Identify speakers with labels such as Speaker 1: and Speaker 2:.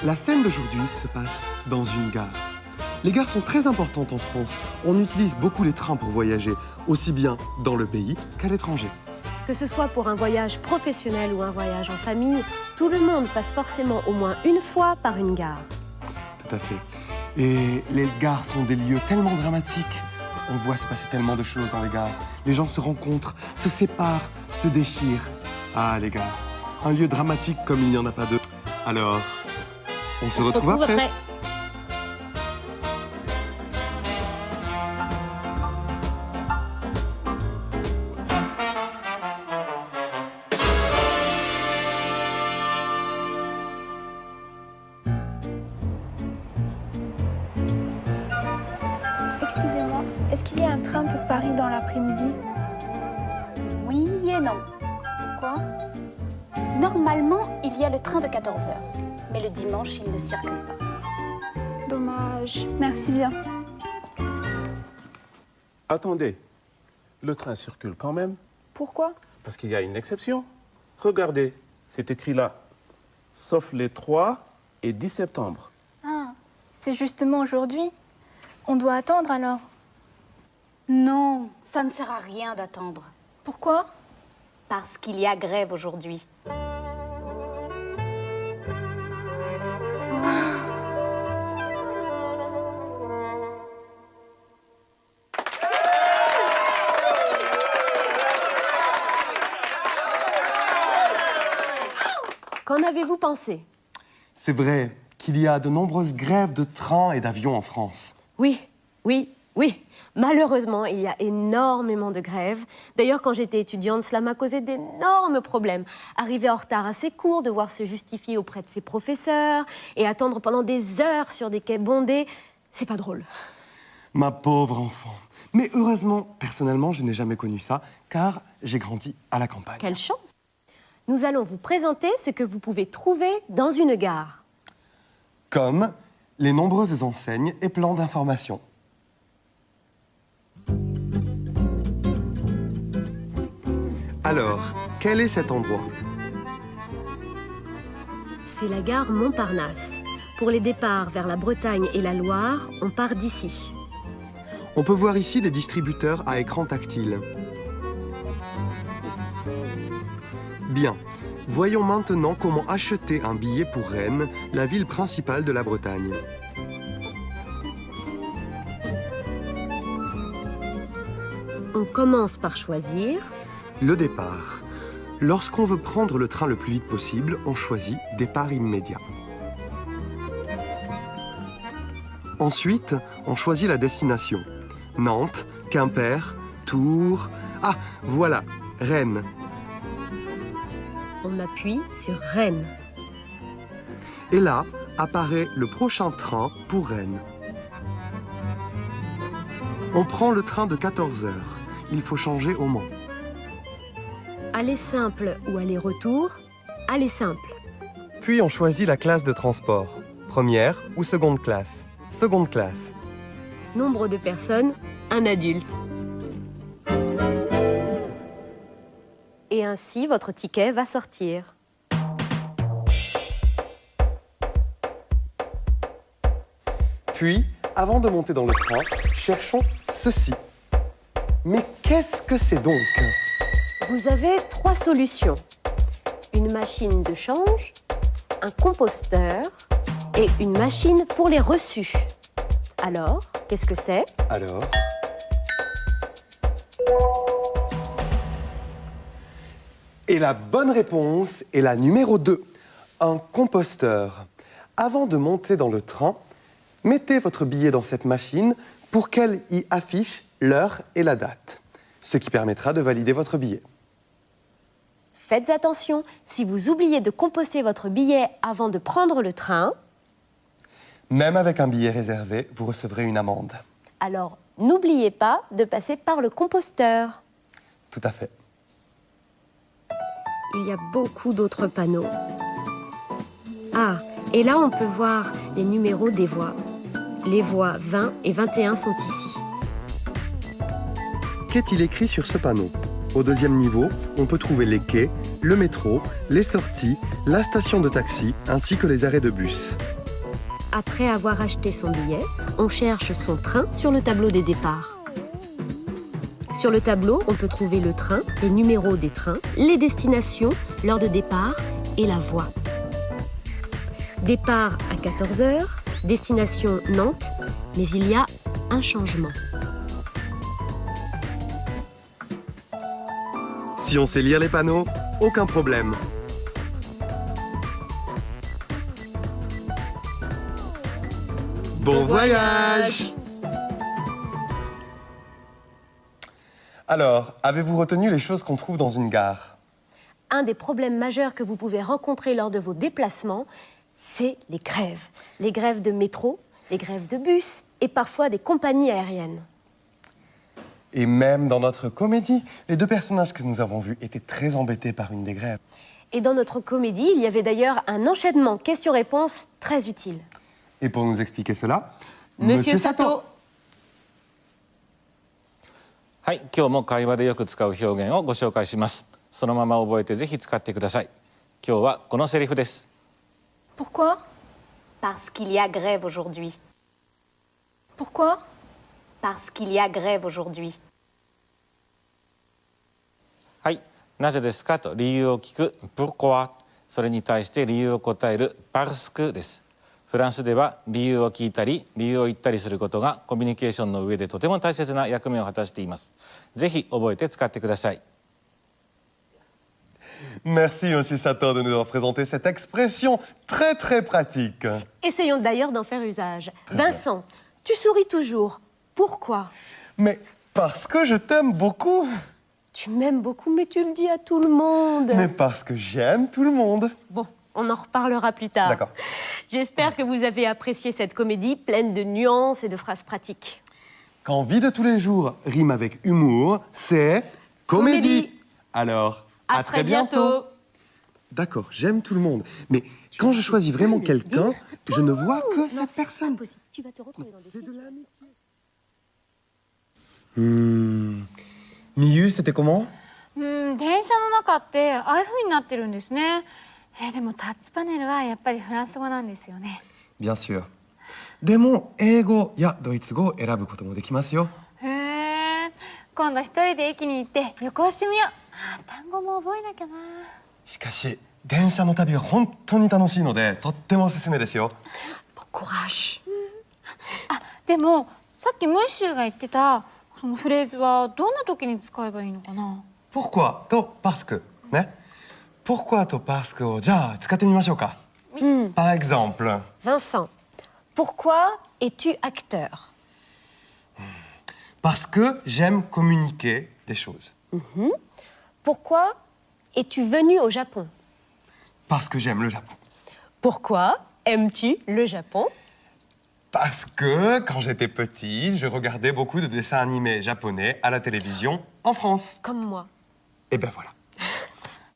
Speaker 1: La scène d'aujourd'hui se passe dans une gare. Les gares sont très importantes en France. On utilise beaucoup les trains pour voyager, aussi bien dans le pays qu'à l'étranger.
Speaker 2: Que ce soit pour un voyage professionnel ou un voyage en famille, tout le monde passe forcément au moins une fois par une gare.
Speaker 1: Tout à fait. Et les gares sont des lieux tellement dramatiques. On voit se passer tellement de choses dans les gares. Les gens se rencontrent, se séparent, se déchirent. Ah, les gares. Un lieu dramatique comme il n'y en a pas deux. Alors, on se retrouve après.
Speaker 3: Excusez-moi, est-ce qu'il y a un train pour Paris dans l'après-midi?
Speaker 4: Oui et non. Pourquoi? Normalement, il y a le train de 14 h. Mais le dimanche, il ne circule pas.
Speaker 3: Dommage, merci bien.
Speaker 5: Attendez, le train circule quand même,
Speaker 3: Pourquoi?
Speaker 5: parce qu'il y a une exception. Regardez, c'est écrit là. Sauf les 3 et 10 septembre.
Speaker 6: Ah, c'est justement aujourd'hui. On doit attendre alors.
Speaker 4: Non, ça ne sert à rien d'attendre.
Speaker 6: Pourquoi?
Speaker 4: Parce qu'il y a grève aujourd'hui.
Speaker 2: Qu'en avez-vous pensé?
Speaker 1: C'est vrai qu'il y a de nombreuses grèves de trains et d'avions en France.
Speaker 2: Oui, oui, oui. Malheureusement, il y a énormément de grèves. D'ailleurs, quand j'étais étudiante, cela m'a causé d'énormes problèmes. Arriver en retard à ses cours, devoir se justifier auprès de ses professeurs et attendre pendant des heures sur des quais bondés, c'est pas drôle.
Speaker 1: Ma pauvre enfant. Mais heureusement, personnellement, je n'ai jamais connu ça, car j'ai grandi à la campagne.
Speaker 2: Quelle chance! Nous allons vous présenter ce que vous pouvez trouver dans une gare.
Speaker 1: Comme les nombreuses enseignes et plans d'information. Alors, quel est cet endroit?
Speaker 2: C'est la gare Montparnasse. Pour les départs vers la Bretagne et la Loire, on part d'ici.
Speaker 1: On peut voir ici des distributeurs à écran tactile. Bien, voyons maintenant comment acheter un billet pour Rennes, la ville principale de la Bretagne.
Speaker 2: On commence par choisir.
Speaker 1: Le départ. Lorsqu'on veut prendre le train le plus vite possible, on choisit départ immédiat. Ensuite, on choisit la destination. Nantes, Quimper, Tours... Ah, voilà, Rennes.
Speaker 2: On appuie sur Rennes.
Speaker 1: Et là, apparaît le prochain train pour Rennes. On prend le train de 14 h. Il faut changer au Mans.
Speaker 2: Aller simple ou aller-retour, aller simple.
Speaker 1: Puis on choisit la classe de transport. Première ou seconde classe. Seconde classe.
Speaker 2: Nombre de personnes, un adulte. Et ainsi, votre ticket va sortir.
Speaker 1: Puis, avant de monter dans le train, cherchons ceci. Mais qu'est-ce que c'est donc?
Speaker 2: Vous avez 3 solutions. Une machine de change, un composteur et une machine pour les reçus. Alors, qu'est-ce que c'est?
Speaker 1: Alors? Et la bonne réponse est la numéro 2, un composteur. Avant de monter dans le train, mettez votre billet dans cette machine pour qu'elle y affiche l'heure et la date, ce qui permettra de valider votre billet.
Speaker 2: Faites attention, si vous oubliez de composter votre billet avant de prendre le train,
Speaker 1: Même avec un billet réservé, vous recevrez une amende.
Speaker 2: alors n'oubliez pas de passer par le composteur.
Speaker 1: Tout à fait.
Speaker 2: Il y a beaucoup d'autres panneaux. Ah, et là on peut voir les numéros des voies. Les voies 20 et 21 sont ici.
Speaker 1: Qu'est-il écrit sur ce panneau? Au deuxième niveau, on peut trouver les quais, le métro, les sorties, la station de taxi ainsi que les arrêts de bus.
Speaker 2: Après avoir acheté son billet, on cherche son train sur le tableau des départs. Sur le tableau, on peut trouver le train, les numéros des trains, les destinations, l'heure de départ et la voie. Départ à 14h, destination Nantes, mais il y a un changement.
Speaker 1: Si on sait lire les panneaux, aucun problème. Bon voyage! Alors, avez-vous retenu les choses qu'on trouve dans une gare?
Speaker 2: Un des problèmes majeurs que vous pouvez rencontrer lors de vos déplacements, c'est les grèves. Les grèves de métro, les grèves de bus et parfois des compagnies aériennes.
Speaker 1: Et même dans notre comédie, les deux personnages que nous avons vus étaient très embêtés par une des grèves.
Speaker 2: Et dans notre comédie, il y avait d'ailleurs un enchaînement questions-réponses très utile.
Speaker 1: Et pour nous expliquer cela,
Speaker 2: Monsieur Sato.
Speaker 7: はい、今日も会話でよく使う表現をご紹介します。そのまま覚えてぜひ使ってください。今日はこのセリフです。
Speaker 6: Pourquoi?
Speaker 4: Parce qu'il y a grève aujourd'hui.
Speaker 6: Pourquoi?
Speaker 4: Parce qu'il y a grève aujourd'hui.
Speaker 7: はい、なぜですかと理由を聞く Pourquoi、それに対して理由を答える Parce que です。フランスでは理由を聞いたり理由を言ったりすることがコミュニケーションの上でとても大切な役目を果たしています。ぜひ覚えて使ってください。
Speaker 1: Merci, Monsieur Sato, de nous avoir présenté cette expression très très pratique.
Speaker 2: Essayons d'ailleurs d'en faire usage. Vincent, tu souris toujours. Pourquoi?
Speaker 1: Mais parce que je t'aime beaucoup.
Speaker 2: Tu m'aimes beaucoup, mais tu le dis à tout le monde.
Speaker 1: Mais parce que j'aime tout le monde.
Speaker 2: Bon, on en reparlera plus tard.
Speaker 1: D'accord.
Speaker 2: J'espère que vous avez apprécié cette comédie pleine de nuances et de phrases pratiques.
Speaker 1: Quand vie de tous les jours rime avec humour, c'est comédie. Alors, à très bientôt. D'accord, j'aime tout le monde. Mais quand je choisis vraiment quelqu'un, je ne vois que cette personne.
Speaker 2: Tu vas te retrouver dans des
Speaker 1: C'est de l'amitié. Miyu, c'était comment?
Speaker 8: 電車の中ってああいう風になってるんですね。でもタッチパネルはやっぱりフランス語なんですよね。
Speaker 1: Bien sûr. でも、英語やドイツ語を選ぶこともできますよ。
Speaker 8: へえ。今度一人で駅に行って旅行してみよう。単語も覚えなきゃな。
Speaker 1: しかし、電車の旅は本当に楽しいので、とってもおすすめですよ。
Speaker 2: Bon courage.
Speaker 8: でもさっきムッシュが言ってたそのフレーズはどんな時に使えばいいのかな。
Speaker 1: Pourquoi と parce que ね。Pourquoi と parce que をじゃあ使ってみましょうか。Par exemple.
Speaker 2: Vincent, pourquoi es-tu acteur?
Speaker 1: Parce que j'aime communiquer des choses.
Speaker 2: Pourquoi es-tu venu au Japon?
Speaker 1: Parce que j'aime le Japon.
Speaker 2: Pourquoi aimes-tu le Japon?
Speaker 1: Parce que quand j'étais petit, je regardais beaucoup de dessins animés japonais à la télévision en France.
Speaker 2: Comme moi.
Speaker 1: Et ben voilà.